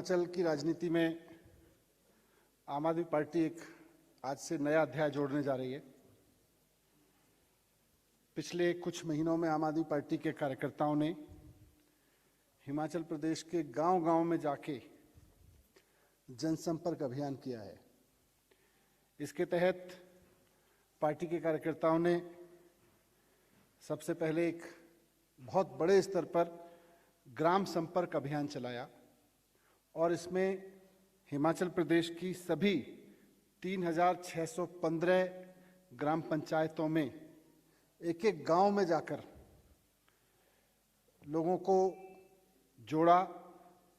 हिमाचल की राजनीति में आम आदमी पार्टी एक आज से नया अध्याय जोड़ने जा रही है। पिछले कुछ महीनों में आम आदमी पार्टी के कार्यकर्ताओं ने हिमाचल प्रदेश के गांव-गांव में जाके जनसंपर्क अभियान किया है। इसके तहत पार्टी के कार्यकर्ताओं ने सबसे पहले एक बहुत बड़े स्तर पर ग्राम संपर्क अभियान चलाया और इसमें हिमाचल प्रदेश की सभी 3,615 ग्राम पंचायतों में एक एक गांव में जाकर लोगों को जोड़ा,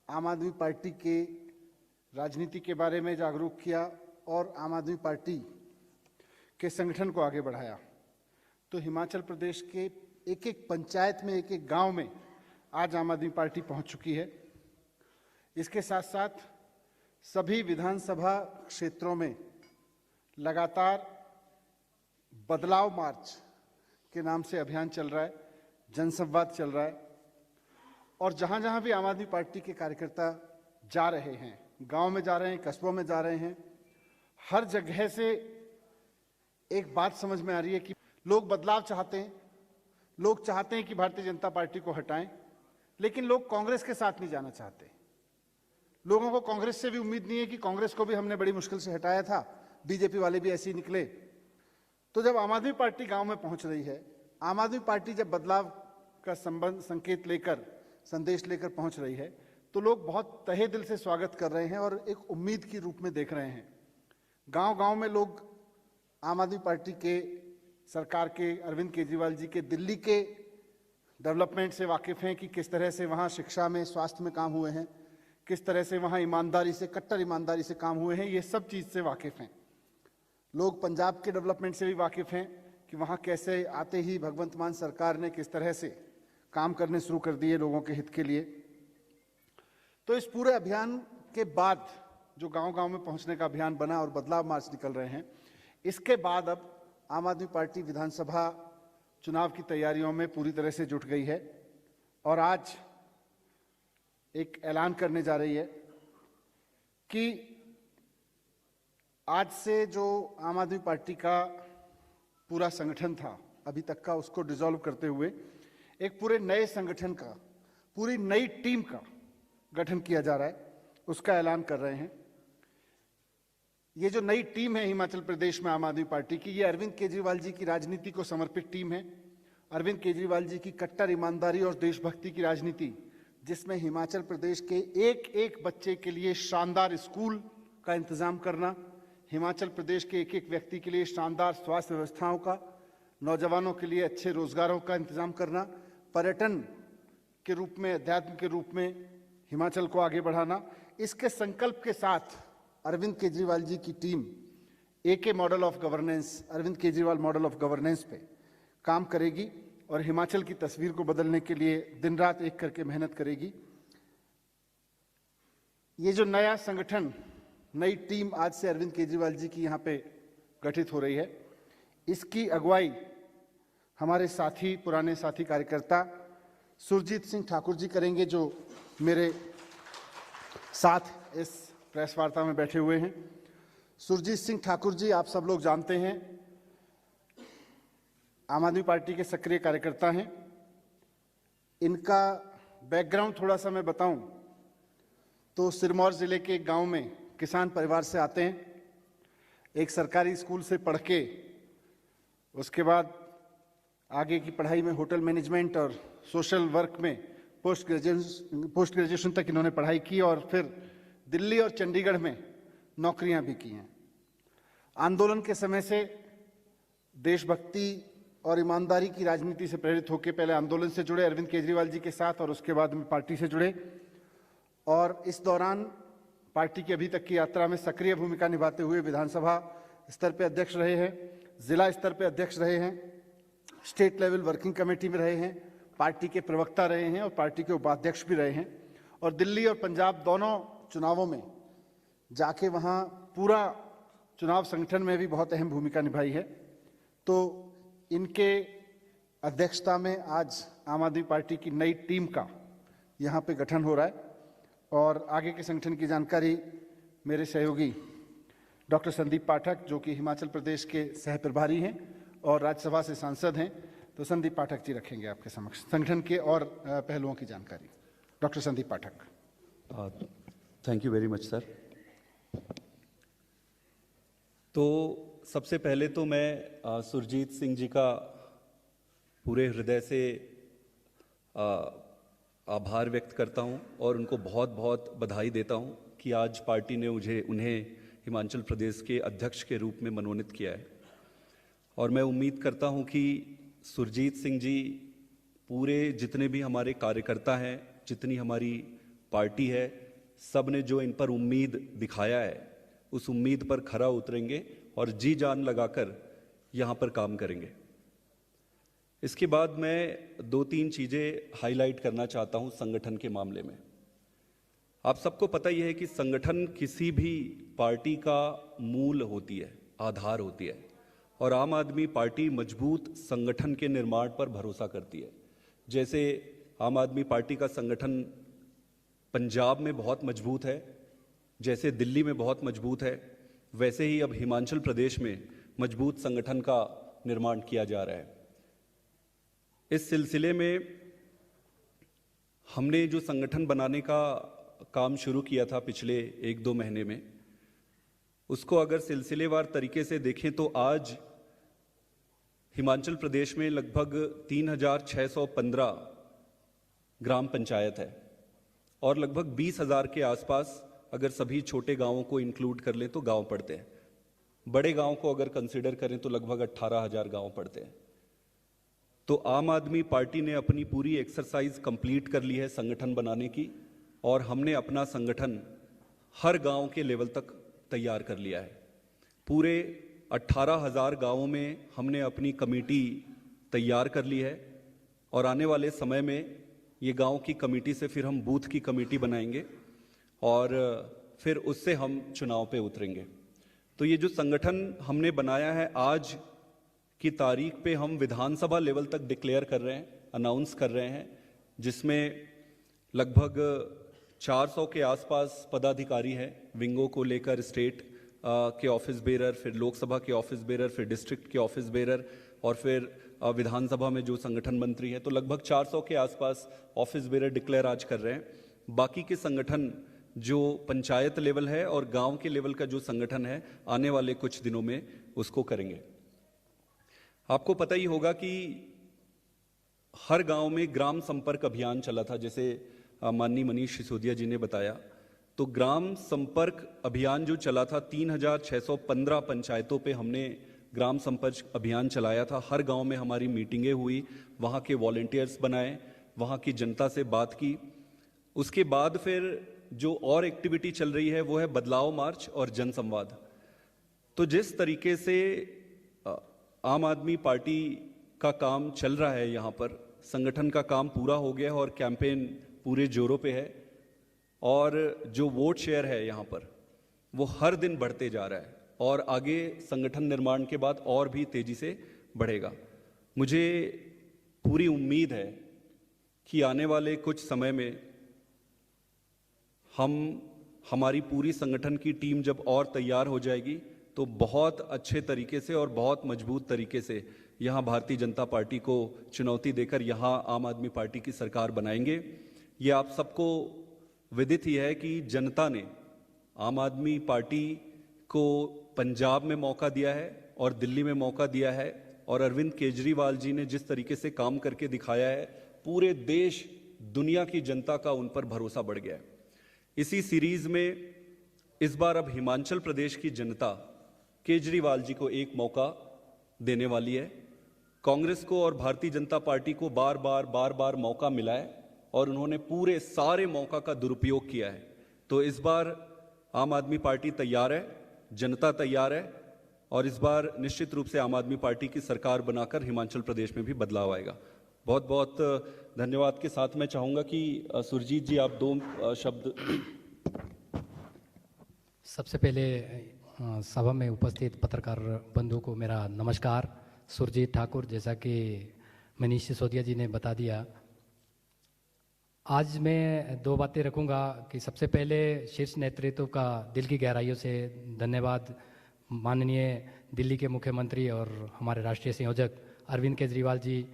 आम आदमी पार्टी के राजनीति के बारे में जागरूक किया और आम आदमी पार्टी के संगठन को आगे बढ़ाया। तो हिमाचल प्रदेश के एक एक पंचायत में, एक एक गांव में आज आम आदमी पार्टी पहुंच चुकी है। इसके साथ साथ सभी विधानसभा क्षेत्रों में लगातार बदलाव मार्च के नाम से अभियान चल रहा है, जनसंवाद चल रहा है और जहां जहां भी आम आदमी पार्टी के कार्यकर्ता जा रहे हैं, गांव में जा रहे हैं, कस्बों में जा रहे हैं, हर जगह से एक बात समझ में आ रही है कि लोग बदलाव चाहते हैं। लोग चाहते हैं कि भारतीय जनता पार्टी को हटाएं, लेकिन लोग कांग्रेस के साथ नहीं जाना चाहते। लोगों को कांग्रेस से भी उम्मीद नहीं है कि कांग्रेस को भी हमने बड़ी मुश्किल से हटाया था, बीजेपी वाले भी ऐसे ही निकले। तो जब आम आदमी पार्टी गांव में पहुंच रही है, आम आदमी पार्टी जब बदलाव का संकेत लेकर, संदेश लेकर पहुंच रही है, तो लोग बहुत तहे दिल से स्वागत कर रहे हैं और एक उम्मीद के रूप में देख रहे हैं। गांव-गांव में लोग आम आदमी पार्टी के सरकार के अरविंद केजरीवाल जी के दिल्ली के डेवलपमेंट से वाकिफ हैं कि किस तरह से वहाँ शिक्षा में, स्वास्थ्य में काम हुए हैं, किस तरह से वहाँ ईमानदारी से, कट्टर ईमानदारी से काम हुए हैं, ये सब चीज़ से वाकिफ हैं। लोग पंजाब के डेवलपमेंट से भी वाकिफ हैं कि वहाँ कैसे आते ही भगवंत मान सरकार ने किस तरह से काम करने शुरू कर दिए लोगों के हित के लिए। तो इस पूरे अभियान के बाद जो गांव-गांव में पहुंचने का अभियान बना और बदलाव मार्च निकल रहे हैं, इसके बाद अब आम आदमी पार्टी विधानसभा चुनाव की तैयारियों में पूरी तरह से जुट गई है और आज एक ऐलान करने जा रही है कि आज से जो आम आदमी पार्टी का पूरा संगठन था अभी तक का, उसको डिसॉल्व करते हुए एक पूरे नए संगठन का, पूरी नई टीम का गठन किया जा रहा है, उसका ऐलान कर रहे हैं। ये जो नई टीम है हिमाचल प्रदेश में आम आदमी पार्टी की, ये अरविंद केजरीवाल जी की राजनीति को समर्पित टीम है। अरविंद केजरीवाल जी की कट्टर ईमानदारी और देशभक्ति की राजनीति, जिसमें हिमाचल प्रदेश के एक एक बच्चे के लिए शानदार स्कूल का इंतजाम करना, हिमाचल प्रदेश के एक एक व्यक्ति के लिए शानदार स्वास्थ्य व्यवस्थाओं का, नौजवानों के लिए अच्छे रोजगारों का इंतजाम करना, पर्यटन के रूप में, अध्यात्म के रूप में हिमाचल को आगे बढ़ाना, इसके संकल्प के साथ अरविंद केजरीवाल जी की team AK model of governance, Arvind Kejriwal model of governance पे काम करेगी और हिमाचल की तस्वीर को बदलने के लिए दिन रात एक करके मेहनत करेगी। ये जो नया संगठन, नई टीम आज से अरविंद केजरीवाल जी की यहाँ पे गठित हो रही है, इसकी अगुवाई हमारे साथी, पुराने साथी कार्यकर्ता सुरजीत सिंह ठाकुर जी करेंगे, जो मेरे साथ इस प्रेस वार्ता में बैठे हुए हैं। सुरजीत सिंह ठाकुर जी आप सब लोग जानते हैं, आम आदमी पार्टी के सक्रिय कार्यकर्ता हैं। इनका बैकग्राउंड थोड़ा सा मैं बताऊं तो सिरमौर जिले के एक गांव में किसान परिवार से आते हैं। एक सरकारी स्कूल से पढ़ के उसके बाद आगे की पढ़ाई में होटल मैनेजमेंट और सोशल वर्क में पोस्ट ग्रेजुएशन तक इन्होंने पढ़ाई की और फिर दिल्ली और चंडीगढ़ में नौकरियां भी की हैं। आंदोलन के समय से देशभक्ति और ईमानदारी की राजनीति से प्रेरित होकर पहले आंदोलन से जुड़े अरविंद केजरीवाल जी के साथ और उसके बाद में पार्टी से जुड़े और इस दौरान पार्टी की अभी तक की यात्रा में सक्रिय भूमिका निभाते हुए विधानसभा स्तर पर अध्यक्ष रहे हैं, जिला स्तर पर अध्यक्ष रहे हैं, स्टेट लेवल वर्किंग कमेटी में रहे हैं, पार्टी के प्रवक्ता रहे हैं और पार्टी के उपाध्यक्ष भी रहे हैं और दिल्ली और पंजाब दोनों चुनावों में जाके वहाँ पूरा चुनाव संगठन में भी बहुत अहम भूमिका निभाई है। तो इनके अध्यक्षता में आज आम आदमी पार्टी की नई टीम का यहाँ पे गठन हो रहा है और आगे के संगठन की जानकारी मेरे सहयोगी डॉक्टर संदीप पाठक, जो कि हिमाचल प्रदेश के सह प्रभारी हैं और राज्यसभा से सांसद हैं, तो संदीप पाठक जी रखेंगे आपके समक्ष संगठन के और पहलुओं की जानकारी। Doctor Sandeep Pathak. Thank you very much sir. तो सबसे पहले तो मैं सुरजीत सिंह जी का पूरे हृदय से आभार व्यक्त करता हूं और उनको बहुत बहुत बधाई देता हूं कि आज पार्टी ने उन्हें हिमाचल प्रदेश के अध्यक्ष के रूप में मनोनीत किया है। और मैं उम्मीद करता हूं कि सुरजीत सिंह जी पूरे जितने भी हमारे कार्यकर्ता हैं, जितनी हमारी पार्टी है, सब ने जो इन पर उम्मीद दिखाया है, उस उम्मीद पर खरा उतरेंगे और जी जान लगाकर यहाँ पर काम करेंगे। इसके बाद मैं 2-3 चीज़ें हाईलाइट करना चाहता हूँ संगठन के मामले में। आप सबको पता ही है कि संगठन किसी भी पार्टी का मूल होती है, आधार होती है, और आम आदमी पार्टी मजबूत संगठन के निर्माण पर भरोसा करती है। जैसे आम आदमी पार्टी का संगठन पंजाब में बहुत मजबूत है, जैसे दिल्ली में बहुत मजबूत है, वैसे ही अब हिमाचल प्रदेश में मजबूत संगठन का निर्माण किया जा रहा है। इस सिलसिले में हमने जो संगठन बनाने का काम शुरू किया था पिछले 1-2 महीने में, उसको अगर सिलसिलेवार तरीके से देखें तो आज हिमाचल प्रदेश में लगभग 3615 ग्राम पंचायत है और लगभग 20,000 के आसपास अगर सभी छोटे गांवों को इंक्लूड कर लें तो गांव पड़ते हैं। बड़े गांव को अगर कंसिडर करें तो लगभग 18,000 गांव पड़ते हैं। तो आम आदमी पार्टी ने अपनी पूरी एक्सरसाइज कंप्लीट कर ली है संगठन बनाने की, और हमने अपना संगठन हर गांव के लेवल तक तैयार कर लिया है। पूरे 18,000 गांवों में हमने अपनी कमेटी तैयार कर ली है और आने वाले समय में ये गांव की कमेटी से फिर हम बूथ की कमेटी बनाएंगे और फिर उससे हम चुनाव पे उतरेंगे। तो ये जो संगठन हमने बनाया है, आज की तारीख पे हम विधानसभा लेवल तक डिक्लेयर कर रहे हैं, अनाउंस कर रहे हैं, जिसमें लगभग 400 के आसपास पदाधिकारी हैं, विंगों को लेकर स्टेट के ऑफिस बेरर, फिर लोकसभा के ऑफिस बेरर, फिर डिस्ट्रिक्ट के ऑफिस बेरर और फिर विधानसभा में जो संगठन मंत्री है, तो लगभग 400 के आसपास ऑफिस बेरर डिक्लेयर आज कर रहे हैं। बाकी के संगठन जो पंचायत लेवल है और गांव के लेवल का जो संगठन है, आने वाले कुछ दिनों में उसको करेंगे। आपको पता ही होगा कि हर गांव में ग्राम संपर्क अभियान चला था, जैसे माननीय मनीष सिसोदिया जी ने बताया। तो ग्राम संपर्क अभियान जो चला था, 3615 पंचायतों पे हमने ग्राम संपर्क अभियान चलाया था। हर गांव में हमारी मीटिंगें हुई, वहाँ के वॉलंटियर्स बनाए, वहाँ की जनता से बात की। उसके बाद फिर जो और एक्टिविटी चल रही है वो है बदलाव मार्च और जनसंवाद। तो जिस तरीके से आम आदमी पार्टी का काम चल रहा है, यहाँ पर संगठन का काम पूरा हो गया है और कैंपेन पूरे जोरों पे है, और जो वोट शेयर है यहाँ पर वो हर दिन बढ़ते जा रहा है और आगे संगठन निर्माण के बाद और भी तेजी से बढ़ेगा। मुझे पूरी उम्मीद है कि आने वाले कुछ समय में हमारी पूरी संगठन की टीम जब और तैयार हो जाएगी तो बहुत अच्छे तरीके से और बहुत मजबूत तरीके से यहाँ भारतीय जनता पार्टी को चुनौती देकर यहाँ आम आदमी पार्टी की सरकार बनाएंगे। ये आप सबको विदित ही है कि जनता ने आम आदमी पार्टी को पंजाब में मौका दिया है और दिल्ली में मौका दिया है, और अरविंद केजरीवाल जी ने जिस तरीके से काम करके दिखाया है, पूरे देश दुनिया की जनता का उन पर भरोसा बढ़ गया है। इसी सीरीज में इस बार अब हिमाचल प्रदेश की जनता केजरीवाल जी को एक मौका देने वाली है। कांग्रेस को और भारतीय जनता पार्टी को बार बार मौका मिला है और उन्होंने पूरे सारे मौका का दुरुपयोग किया है। तो इस बार आम आदमी पार्टी तैयार है, जनता तैयार है, और इस बार निश्चित रूप से आम आदमी पार्टी की सरकार बनाकर हिमाचल प्रदेश में भी बदलाव आएगा। बहुत बहुत धन्यवाद के साथ मैं चाहूँगा कि सुरजीत जी आप 2 शब्द। सबसे पहले सभा में उपस्थित पत्रकार बंधु को मेरा नमस्कार। सुरजीत ठाकुर, जैसा कि मनीष सिसोदिया जी ने बता दिया, आज मैं दो बातें रखूंगा कि सबसे पहले शीर्ष नेतृत्व का दिल की गहराइयों से धन्यवाद माननीय दिल्ली के मुख्यमंत्री और हमारे राष्ट्रीय संयोजक अरविंद केजरीवाल जी,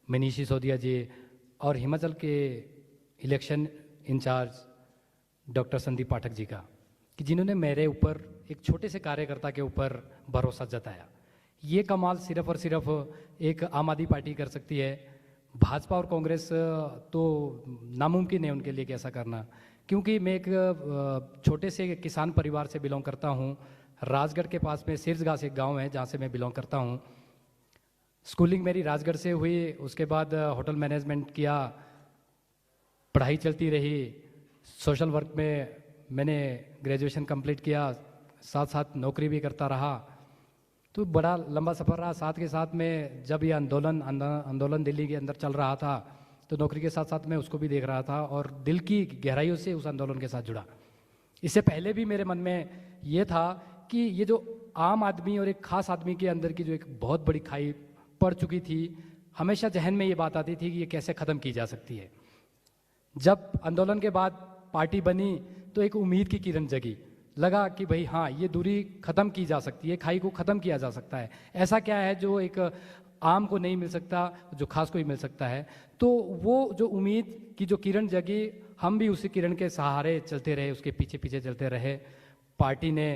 मनीष सिसोदिया जी और हिमाचल के election in charge doctor Sandeep Pathak ji का, कि जिन्होंने मेरे ऊपर एक छोटे से कार्यकर्ता के ऊपर भरोसा जताया। ये कमाल सिर्फ और सिर्फ एक आम आदमी पार्टी कर सकती है। भाजपा और कांग्रेस तो नामुमकिन है उनके लिए कि ऐसा करना, क्योंकि मैं एक छोटे से किसान परिवार से बिलोंग करता हूँ। राजगढ़ के पास में सिरजगाह एक गांव है जहाँ से मैं बिलोंग करता हूँ। स्कूलिंग मेरी राजगढ़ से हुई, उसके बाद होटल मैनेजमेंट किया, पढ़ाई चलती रही। सोशल वर्क में मैंने ग्रेजुएशन कंप्लीट किया, साथ साथ नौकरी भी करता रहा। तो बड़ा लंबा सफ़र रहा। साथ के साथ में जब ये आंदोलन दिल्ली के अंदर चल रहा था तो नौकरी के साथ साथ मैं उसको भी देख रहा था और दिल की गहराइयों से उस आंदोलन के साथ जुड़ा। इससे पहले भी मेरे मन में ये था कि ये जो आम आदमी और एक ख़ास आदमी के अंदर की जो एक बहुत बड़ी खाई पड़ चुकी थी, हमेशा जहन में ये बात आती थी कि ये कैसे ख़त्म की जा सकती है। जब आंदोलन के बाद पार्टी बनी तो एक उम्मीद की किरण जगी, लगा कि भाई हाँ, ये दूरी ख़त्म की जा सकती है, खाई को ख़त्म किया जा सकता है। ऐसा क्या है जो एक आम को नहीं मिल सकता, जो खास को ही मिल सकता है। तो वो जो उम्मीद की जो किरण जगी, हम भी उसी किरण के सहारे चलते रहे, उसके पीछे पीछे चलते रहे। पार्टी ने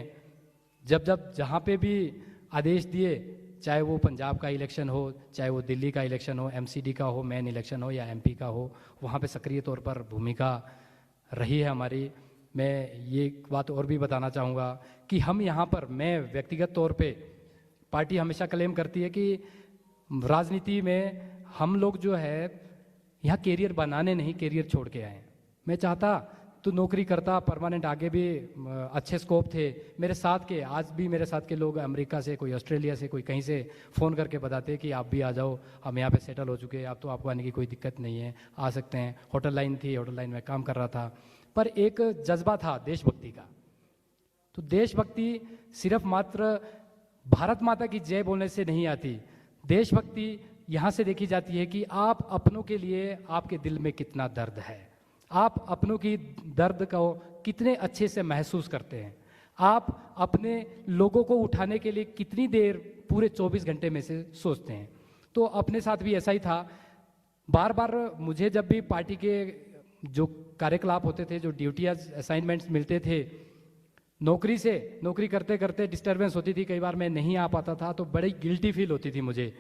जब जहाँ पे भी आदेश दिए, चाहे वो पंजाब का इलेक्शन हो, चाहे वो दिल्ली का इलेक्शन हो, एमसीडी का हो, मेन इलेक्शन हो या एमपी का हो, वहाँ पे सक्रिय तौर पर भूमिका रही है हमारी। मैं ये बात और भी बताना चाहूँगा कि हम यहाँ पर, मैं व्यक्तिगत तौर पे, पार्टी हमेशा क्लेम करती है कि राजनीति में हम लोग जो है यहाँ कैरियर बनाने नहीं, कैरियर छोड़ के आए। मैं चाहता तो नौकरी करता, परमानेंट, आगे भी अच्छे स्कोप थे। मेरे साथ के, आज भी मेरे साथ के लोग अमेरिका से, कोई ऑस्ट्रेलिया से, कोई कहीं से फ़ोन करके बताते कि आप भी आ जाओ, हम यहाँ पे सेटल हो चुके हैं, अब तो आपको आने की कोई दिक्कत नहीं है, आ सकते हैं। होटल लाइन थी, होटल लाइन में काम कर रहा था, पर एक जज्बा था देशभक्ति का। तो देशभक्ति सिर्फ मात्र भारत माता की जय बोलने से नहीं आती। देशभक्ति यहाँ से देखी जाती है कि आप अपनों के लिए आपके दिल में कितना दर्द है, आप अपनों की दर्द को कितने अच्छे से महसूस करते हैं, आप अपने लोगों को उठाने के लिए कितनी देर पूरे 24 घंटे में से सोचते हैं। तो अपने साथ भी ऐसा ही था। बार बार मुझे जब भी पार्टी के जो कार्यकलाप होते थे, जो ड्यूटीज असाइनमेंट्स मिलते थे, नौकरी करते करते डिस्टर्बेंस होती थी, कई बार मैं नहीं आ पाता था, तो बड़ी गिल्टी फील होती थी मुझे।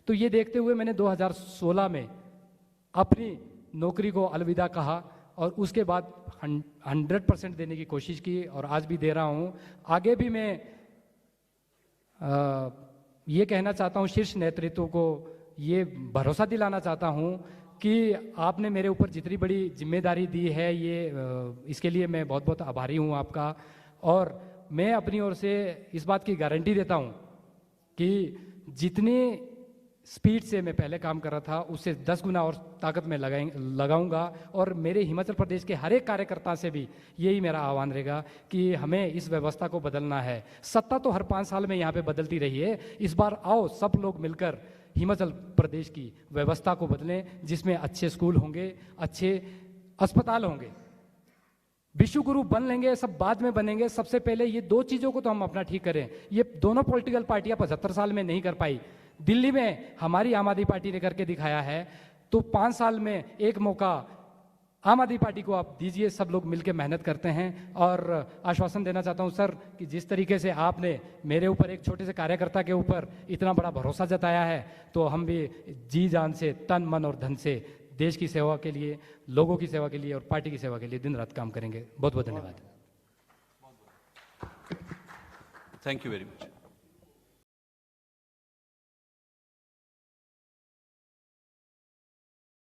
तो ये देखते हुए मैंने 2016 में अपनी नौकरी को अलविदा कहा और उसके बाद 100% देने की कोशिश की और आज भी दे रहा हूँ। आगे भी मैं ये कहना चाहता हूँ शीर्ष नेतृत्व को, ये भरोसा दिलाना चाहता हूँ कि आपने मेरे ऊपर जितनी बड़ी जिम्मेदारी दी है, ये इसके लिए मैं बहुत बहुत आभारी हूँ आपका। और मैं अपनी ओर से इस बात की गारंटी देता हूँ कि जितनी स्पीड से मैं पहले काम कर रहा था उससे 10 गुना और ताकत में लगाऊंगा। और मेरे हिमाचल प्रदेश के हर एक कार्यकर्ता से भी यही मेरा आह्वान रहेगा कि हमें इस व्यवस्था को बदलना है। सत्ता तो हर 5 साल में यहाँ पे बदलती रही है, इस बार आओ सब लोग मिलकर हिमाचल प्रदेश की व्यवस्था को बदलें, जिसमें अच्छे स्कूल होंगे, अच्छे अस्पताल होंगे। विश्व गुरु बन लेंगे, सब बाद में बनेंगे। सबसे पहले ये 2 चीज़ों को तो हम अपना ठीक करें। ये दोनों पॉलिटिकल पार्टियां 75 साल में नहीं कर पाई। दिल्ली में हमारी आम आदमी पार्टी ने करके दिखाया है, तो 5 साल में एक मौका आम आदमी पार्टी को आप दीजिए। सब लोग मिलकर मेहनत करते हैं। और आश्वासन देना चाहता हूं सर कि जिस तरीके से आपने मेरे ऊपर, एक छोटे से कार्यकर्ता के ऊपर इतना बड़ा भरोसा जताया है, तो हम भी जी जान से, तन मन और धन से देश की सेवा के लिए, लोगों की सेवा के लिए और पार्टी की सेवा के लिए दिन रात काम करेंगे। बहुत बहुत धन्यवाद। Thank you very much.